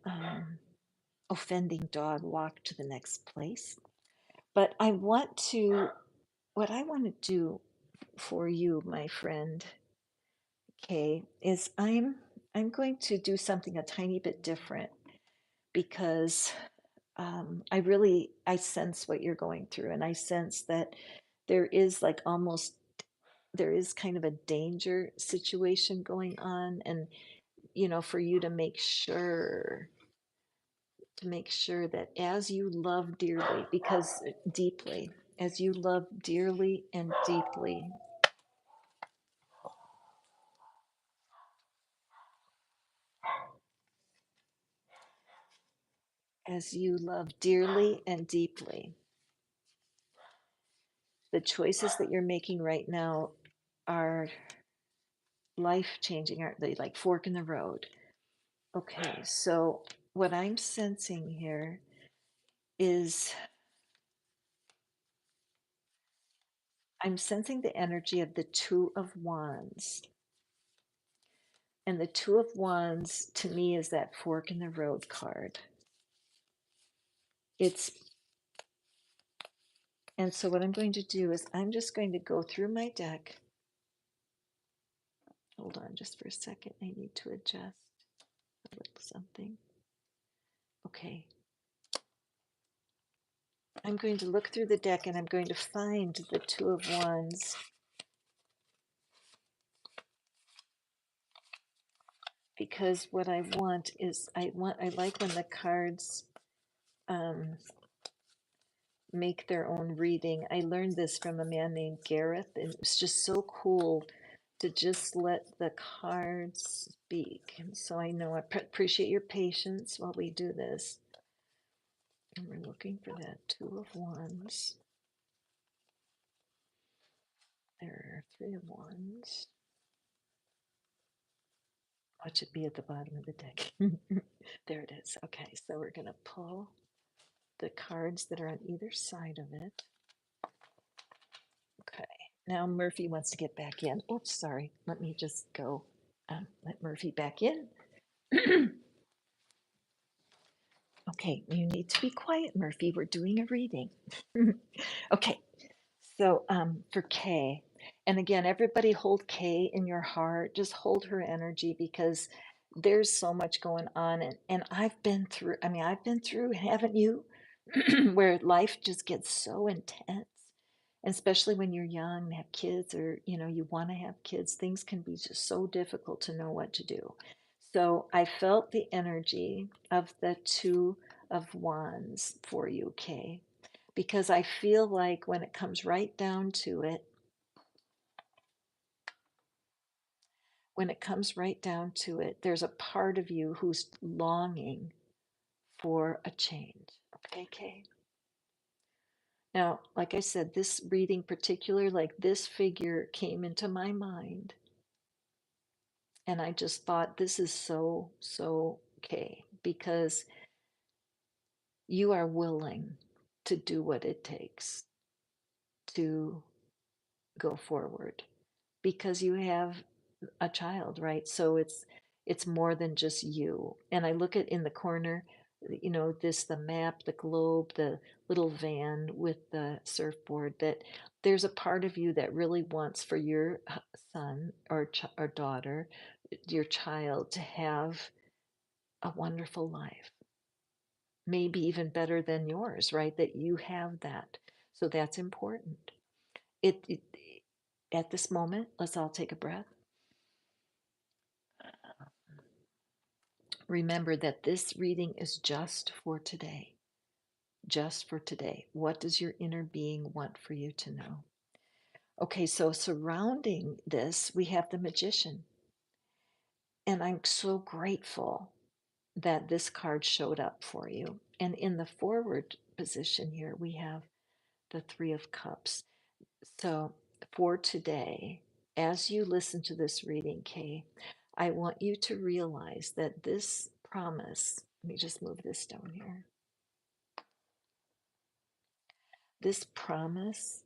offending dog walk to the next place. But what I want to do for you, my friend Kay, is I'm going to do something a tiny bit different because I sense what you're going through, and I sense that there is there is kind of a danger situation going on, and for you to make sure that as you love dearly, because deeply, as you love dearly and deeply, as you love dearly and deeply. The choices that you're making right now are life changing, aren't they? Like fork in the road. Okay, so what I'm sensing here is I'm sensing the energy of the Two of Wands. And the Two of Wands to me is that fork in the road card. It's And so what I'm going to do is I'm just going to go through my deck. Hold on just for a second. I need to adjust a little something. Okay. I'm going to look through the deck and I'm going to find the Two of Wands because what I want is I like when the cards um, make their own reading. I learned this from a man named Gareth, and it was just so cool to just let the cards speak. And so I know I appreciate your patience while we do this. And we're looking for that Two of Wands. There are Three of Wands. Watch it be at the bottom of the deck. There it is. Okay, so we're going to pull the cards that are on either side of it. Okay, now Murphy wants to get back in. Oops, sorry. Let me just go let Murphy back in. Okay, you need to be quiet, Murphy. We're doing a reading. Okay, so for Kay, and again, everybody hold Kay in your heart. Just hold her energy because there's so much going on. And I've been through, haven't you? Where life just gets so intense, especially when you're young and have kids or, you want to have kids. Things can be just so difficult to know what to do. So I felt the energy of the Two of Wands for you, Kay, because I feel like when it comes right down to it, there's a part of you who's longing for a change. Okay, Kay? Now, like I said, this reading particular, like this figure came into my mind, and I just thought this is so okay because you are willing to do what it takes to go forward because you have a child, right? So it's more than just you. And I look at in the corner, the map, the globe, the little van with the surfboard, that there's a part of you that really wants for your son or daughter, your child, to have a wonderful life, maybe even better than yours, right? That you have that. So that's important. It at this moment, let's all take a breath. Remember that this reading is just for today. Just for today. What does your inner being want for you to know? Okay, so surrounding this, we have the Magician. And I'm so grateful that this card showed up for you. And in the forward position here, we have the Three of Cups. So for today, as you listen to this reading, Kay, I want you to realize that this promise, let me just move this down here. This promise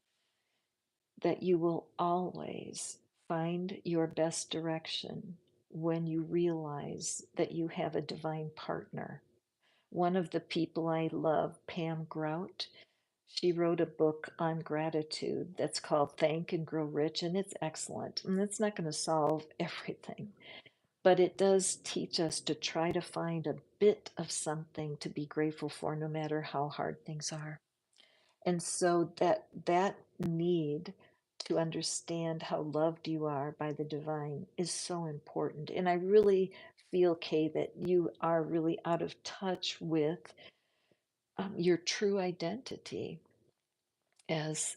that you will always find your best direction when you realize that you have a divine partner. One of the people I love, Pam Grout, she wrote a book on gratitude that's called Thank and Grow Rich, and it's excellent. And it's not going to solve everything, but it does teach us to try to find a bit of something to be grateful for, no matter how hard things are. And so that need to understand how loved you are by the divine is so important. And I really feel, Kay, that you are really out of touch with your true identity as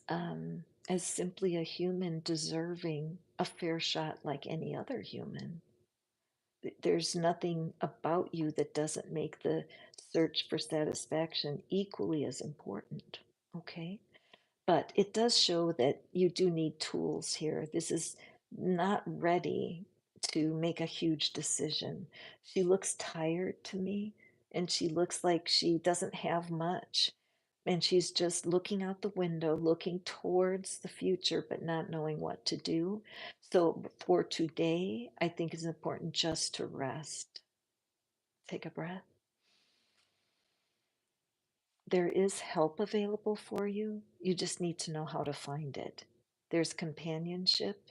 simply a human deserving a fair shot like any other human. There's nothing about you that doesn't make the search for satisfaction equally as important. Okay. But it does show that you do need tools here. This is not ready to make a huge decision. She looks tired to me, and she looks like she doesn't have much. And she's just looking out the window, looking towards the future, but not knowing what to do. So for today, I think it's important just to rest. Take a breath. There is help available for you. You just need to know how to find it. There's companionship.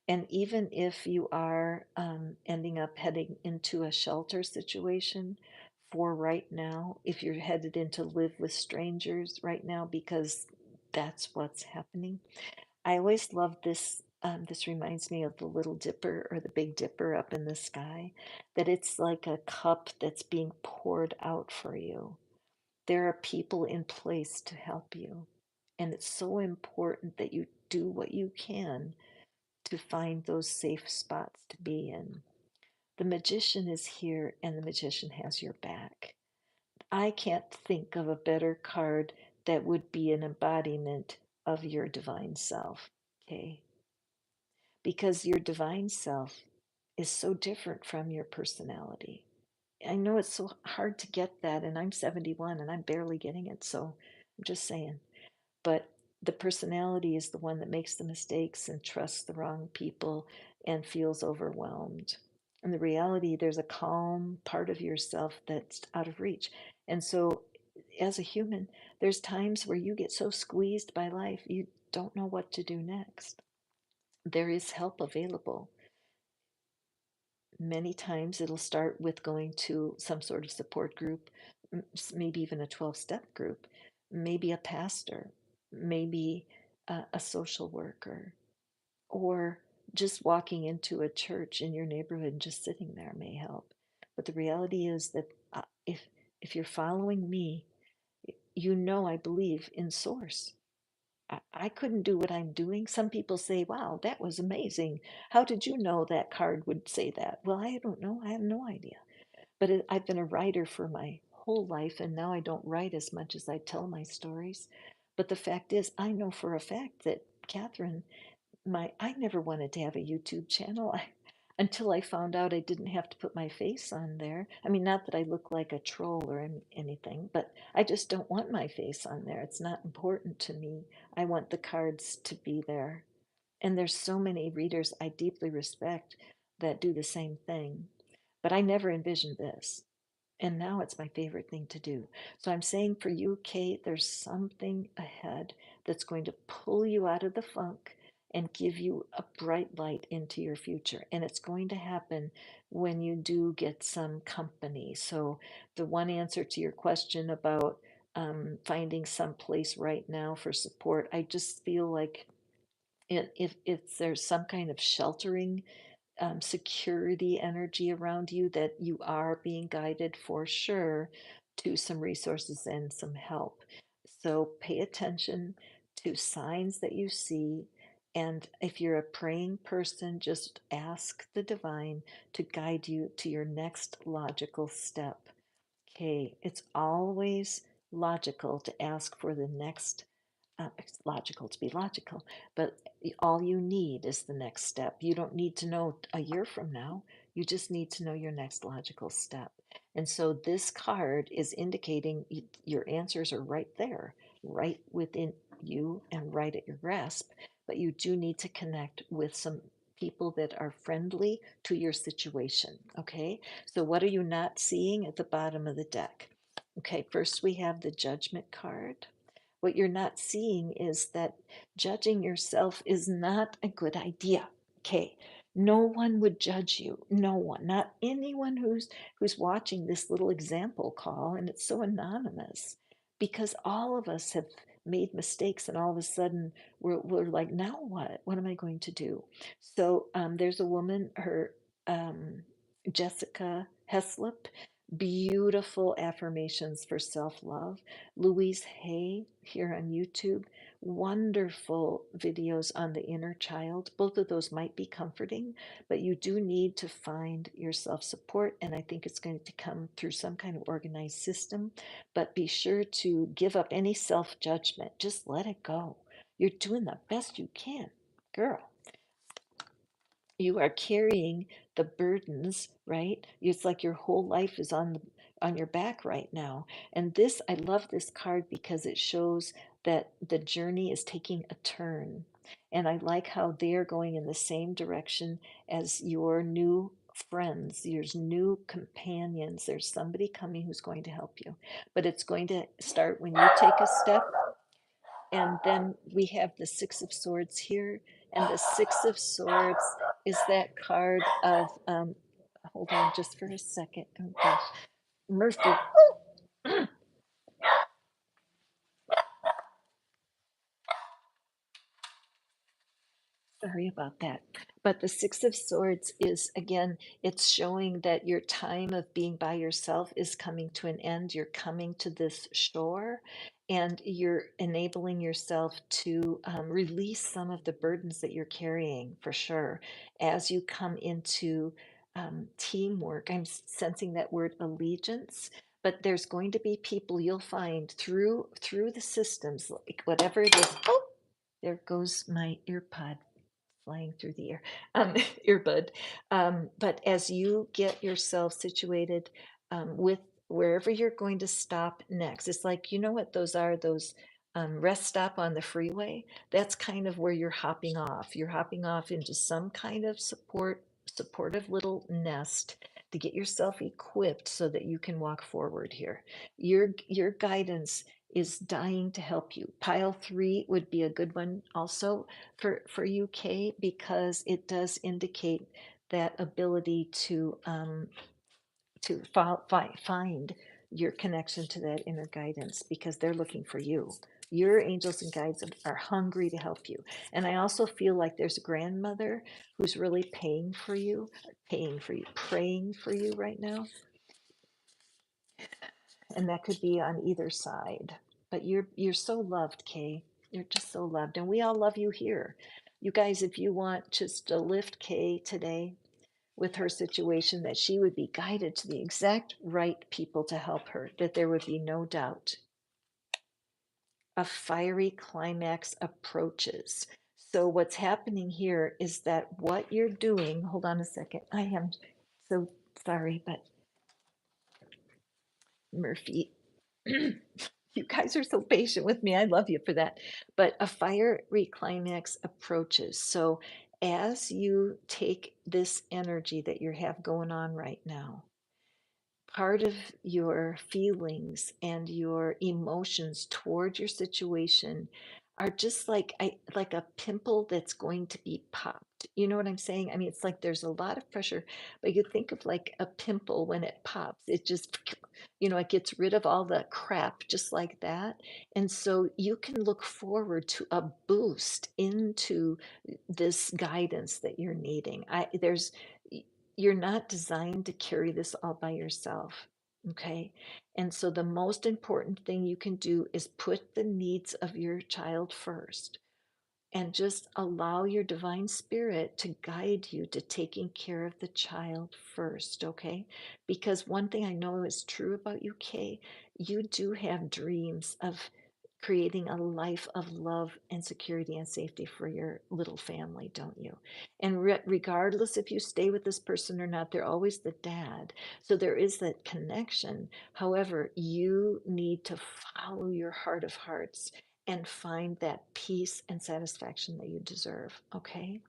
And even if you are ending up heading into a shelter situation for right now, if you're headed into live with strangers right now, because that's what's happening. I always love this. This reminds me of the Little Dipper or the Big Dipper up in the sky, that it's like a cup that's being poured out for you. There are people in place to help you. And it's so important that you do what you can to find those safe spots to be in. The magician is here and the magician has your back. I can't think of a better card that would be an embodiment of your divine self. Okay. Because your divine self is so different from your personality. I know it's so hard to get that, and I'm 71 and I'm barely getting it. So I'm just saying. But the personality is the one that makes the mistakes and trusts the wrong people and feels overwhelmed. And the reality, there's a calm part of yourself that's out of reach. And so, as a human, there's times where you get so squeezed by life, you don't know what to do next. There is help available. Many times it'll start with going to some sort of support group, maybe even a 12-step group, maybe a pastor, maybe a social worker, or just walking into a church in your neighborhood and just sitting there may help. But the reality is that if you're following me, you know I believe in source. I couldn't do what I'm doing. Some people say, wow, that was amazing. How did you know that card would say that? Well, I don't know. I have no idea. But I've been a writer for my whole life, and now I don't write as much as I tell my stories. But the fact is, I know for a fact that Catherine, I never wanted to have a YouTube channel. Until I found out I didn't have to put my face on there. I mean, not that I look like a troll or anything, but I just don't want my face on there. It's not important to me. I want the cards to be there. And there's so many readers I deeply respect that do the same thing. But I never envisioned this. And now it's my favorite thing to do. So I'm saying for you, Kate, there's something ahead that's going to pull you out of the funk and give you a bright light into your future. And it's going to happen when you do get some company. So the one answer to your question about finding some place right now for support, I just feel like if there's some kind of sheltering security energy around you, that you are being guided for sure to some resources and some help. So pay attention to signs that you see. And if you're a praying person, just ask the divine to guide you to your next logical step. Okay, it's always logical to ask for the next it's logical to be logical, but all you need is the next step. You don't need to know a year from now. You just need to know your next logical step. And so this card is indicating your answers are right there, right within you and right at your grasp. But you do need to connect with some people that are friendly to your situation. Okay. So, what are you not seeing at the bottom of the deck? Okay. First, we have the judgment card. What you're not seeing is that judging yourself is not a good idea. Okay. No one would judge you. No one, not anyone who's watching this little example call, and it's so anonymous because all of us have made mistakes, and all of a sudden we're like, now what? What am I going to do? So there's a woman, her Jessica Heslop. Beautiful affirmations for self-love. Louise Hay here on YouTube. Wonderful videos on the inner child. Both of those might be comforting, but you do need to find your self-support, and I think it's going to come through some kind of organized system. But be sure to give up any self-judgment. Just let it go. You're doing the best you can, girl. You are carrying the burdens, right? It's like your whole life is on your back right now. And this, I love this card because it shows that the journey is taking a turn. And I like how they're going in the same direction as your new friends, your new companions. There's somebody coming who's going to help you. But it's going to start when you take a step, and then we have the Six of Swords here. And the Six of Swords is that card of, hold on just for a second. Oh gosh. Murphy. Sorry about that. But the Six of Swords is, again, it's showing that your time of being by yourself is coming to an end. You're coming to this shore and you're enabling yourself to release some of the burdens that you're carrying for sure as you come into teamwork. I'm sensing that word allegiance. But there's going to be people you'll find through the systems, like whatever it is. Oh, there goes my earpod flying through the air, earbud. But as you get yourself situated with wherever you're going to stop next, it's like, you know what those are, those rest stop on the freeway. That's kind of where you're hopping off. You're hopping off into some kind of supportive little nest to get yourself equipped so that you can walk forward here. Your guidance is dying to help you. Pile three would be a good one also for UK because it does indicate that ability to find your connection to that inner guidance because they're looking for you. Your angels and guides are hungry to help you. And I also feel like there's a grandmother who's really praying for you right now. And that could be on either side. But you're so loved, Kay. You're just so loved, and we all love you here. You guys, if you want just to lift Kay today with her situation, that she would be guided to the exact right people to help her, that there would be no doubt. A fiery climax approaches. So what's happening here is that what you're doing, hold on a second. I am so sorry, but Murphy, you guys are so patient with me. I love you for that. But a fiery climax approaches. So as you take this energy that you have going on right now, part of your feelings and your emotions toward your situation are just like a pimple that's going to be popped. You know what I'm saying? I mean, it's like there's a lot of pressure, but you think of like a pimple when it pops, it just, it gets rid of all the crap just like that. And so you can look forward to a boost into this guidance that you're needing. You're not designed to carry this all by yourself. Okay. And so the most important thing you can do is put the needs of your child first and just allow your divine spirit to guide you to taking care of the child first. Okay. Because one thing I know is true about you, Kay, you do have dreams of creating a life of love and security and safety for your little family, don't you? And regardless if you stay with this person or not, they're always the dad. So there is that connection. However, you need to follow your heart of hearts and find that peace and satisfaction that you deserve. Okay.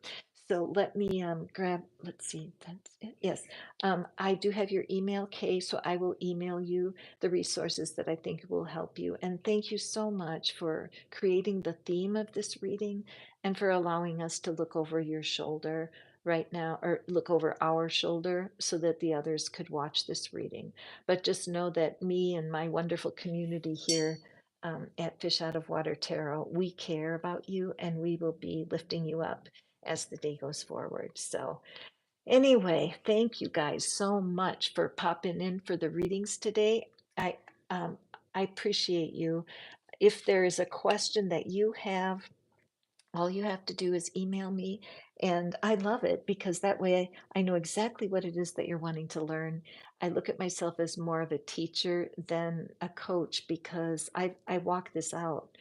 So let me grab, let's see, that's it. Yes. I do have your email, Kay, so I will email you the resources that I think will help you. And thank you so much for creating the theme of this reading and for allowing us to look over your shoulder right now, or look over our shoulder so that the others could watch this reading. But just know that me and my wonderful community here at Fish Out of Water Tarot, we care about you and we will be lifting you up as the day goes forward. So Anyway, thank you guys so much for popping in for the readings today. I um, I appreciate you. If there is a question that you have, all you have to do is email me, and I love it because that way I know exactly what it is that you're wanting to learn. I look at myself as more of a teacher than a coach because I walk this out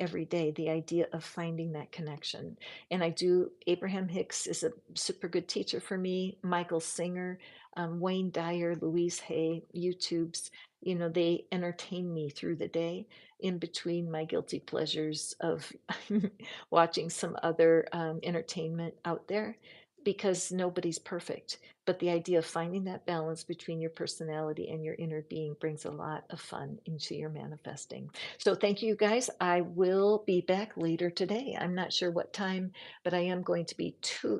every day, the idea of finding that connection. And I do, Abraham Hicks is a super good teacher for me, Michael Singer, Wayne Dyer, Louise Hay, YouTube's, they entertain me through the day in between my guilty pleasures of watching some other entertainment out there because nobody's perfect. But the idea of finding that balance between your personality and your inner being brings a lot of fun into your manifesting. So, thank you guys. I will be back later today. I'm not sure what time, but I am going to be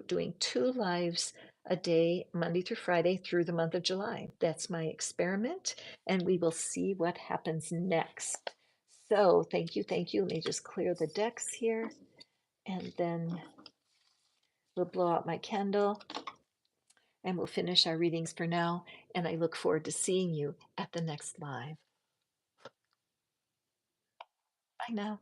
doing two lives a day, Monday through Friday, through the month of July. That's my experiment, and we will see what happens next. So, thank you, thank you. Let me just clear the decks here, and then we'll blow out my candle and we'll finish our readings for now. And I look forward to seeing you at the next live. Bye now.